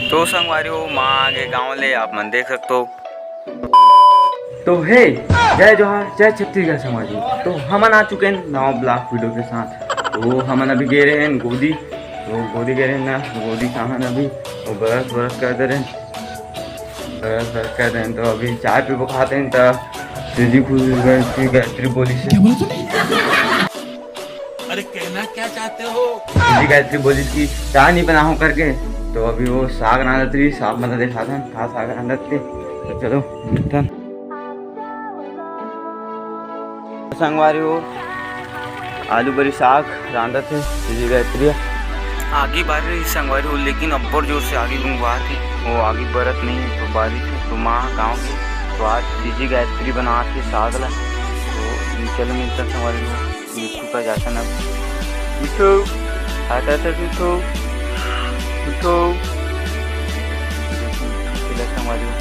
तो संगवारियों माँ आगे गाँव ले आप मन देख सकते हो। तो हे जय जोहार जय छत्तीसगढ़ समाजी। तो हमन आ चुके हैं नवा ब्लॉग वीडियो के साथ। तो हमन अभी गए रहे हैं गोदी, तो गोदी गए रहे ना, गोदी कहाँ अभी तो बरस कर दे रहे हैं, बरस कर दे हैं। तो अभी चाय पी खाते हैं। तो जी खुशी गायत्री बोली से अरे कहना क्या चाहते हो? जी गायत्री बोली की चाय नहीं बना हो करके। तो अभी वो साग नादत रही, साग मतलब देखा था खा साग नादत के। तो चलो मिलता संगवारी हो आलू बरी साग रांधत है जी गायत्री आगे बार रही संगवारी हो, लेकिन अब्बर जोर से आगे गुंगवा थी, वो आगे बरत नहीं तो बारिश है। तो माँ गाँव की तो आज दीजी गायत्री बना के साग ला। तो चलो मिलता संगवारी हो मिट्टू का जासन। अब मिट्टू आता था मिट्टू मिट्टू संगवारी हो।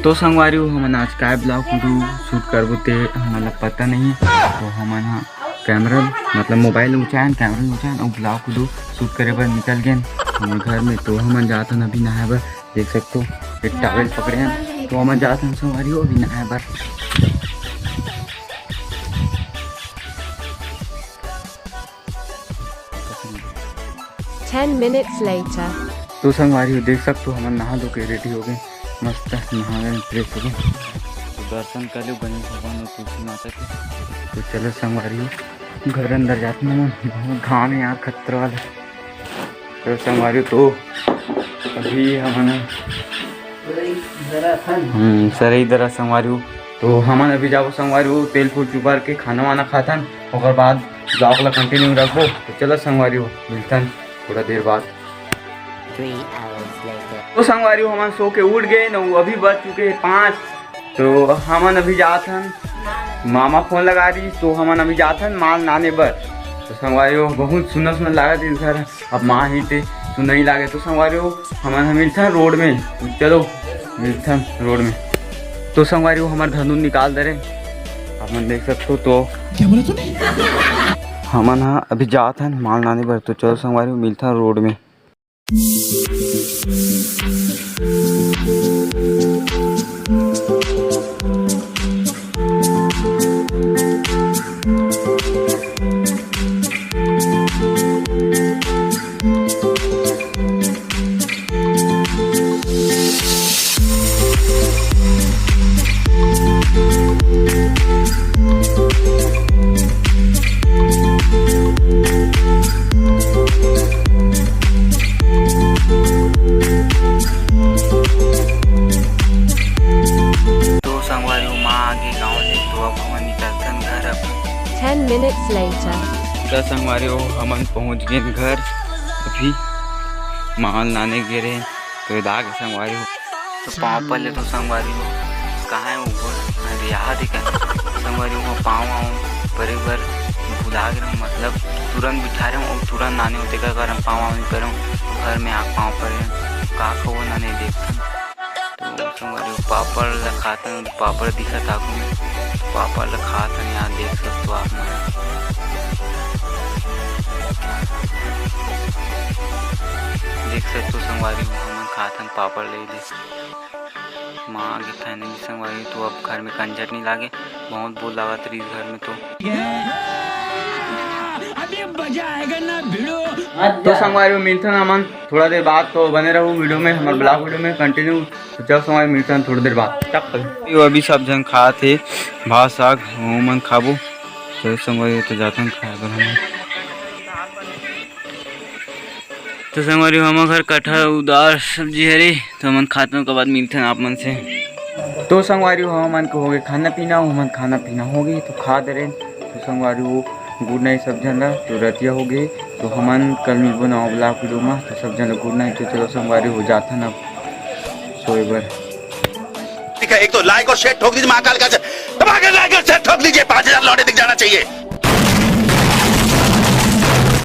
तो संगवारी हो हमन आज काय ब्लॉग शूट करबो ते हमन पता नहीं है। तो हमन कैमरा मतलब मोबाइल ऊँचाएन कैमरा ऊँचाएन और ब्लॉग शूट करे बर निकल गए हम घर में। तो हमन जात हन अभी नहाए बर, देख सकते हो एक टॉवेल पकड़े हैं। तो हमन जात हन संगवारी हो अभी नहाए बर। 10 minutes later. तो संगवारी हो देख सकते हो हमन नहा धो के रेडी हो गए, मस्त नहा गए फ्रेश हो गए। तो दर्शन कर लो गणेश भगवान और तुलसी माता के। तो चलो संगवारी हो घर अंदर जाते हैं, बहुत घाम है यहाँ खतरा वाला। तो संगवारी तो अभी हमन सर इधर संगवारी हो। तो हमन अभी जाओ संगवारी हो तेल फूल चुपार के खाना वाना खाथन, और बाद ब्लॉग ला कंटिन्यू रखो। तो चलो संगवारी हो मिलतन थोड़ा देर बाद। 3 hours later. तो संगवारी हो हमन सो के उठ गए न, अभी बज चुके हैं 5। तो हमन अभी जात हन, मामा फोन लगा रही तो हमन अभी जात हन माल नाने बर। तो संगवारी हो बहुत सुंदर सुंदर लागत इस घर, अब माँ ही थे तो नहीं लागे। तो संगवारी हो हमन मिलथन रोड में। तो चलो मिलथन रोड में। तो संगवारी हो हमारे धनु निकाल दे रहे हमन देख सकते हो। तो क्या बोला तूने? हमन अभी जात हन माल नाने बर। तो चलो संगवारी हो मिलथन रोड में। तो संगवारी हो माँ आगे गाँव ले। तो अब हमन निकलतन घर। अब 10 minutes later. तो संगवारी हो हमन पहुंच गए घर, अभी माल नाने गिरे। तो दाग संगवारी हो तो पाँव पहले तो संगवारी हो कहाँ है ऊपर, अरे यहाँ दिखा संगवारी हो पाँव आऊँ परे बर भुला गए। मतलब तुरंत बिठा रहे हूँ और तुरंत नाने होते का कारण पाँव आऊँ कर घर में आग पाँव पड़े का वो नाने देखते। तो संगवारी हो पापड़ खाते हैं, पापड़ दिखा था में पापड़ खाते हैं यहाँ देख सकते हो आप। देख सकते हो संगवारी हो हम खाते हैं पापड़ ले ले माँ आगे खाने भी संगवारी। तो अब घर में कंजर नहीं लागे, बहुत बोल लगा रही घर में। तो अभी मजा आएगा ना भिड़ो। तो संगवारी हो मिलथन हमन थोड़ा देर बाद। तो बने रहो वीडियो में, हमारे ब्लॉग वीडियो में कंटिन्यू। तो जब संगवारी मिलथन थोड़ी देर बाद तक। अभी सब जन खा थे भात साग हमन खाबो। तो संगवारी तो जातन खाए बर हमन। तो संगवारी हम घर कटहल उदार सब्जी हरे। तो हमन खाते के बाद मिलते हैं आप मन से। तो संगवारी हो हमन को हो गए खाना पीना, हमन खाना पीना हो गई तो खा दे रहे। तो संगवारी हो गुड नाइट सब जन ला। तो रतिया हो गई तो हमन कल मिलबो नवा ब्लॉग वीडियो में। तो सब जन गुड नाइट। तो चलो संगवारी हो जाता ना सोए बर। एक तो लाइक और शेयर ठोक दीजिए, महाकाल का दबा के लाइक और शेयर ठोक दीजिए, 5000 लौटे दिख जाना चाहिए।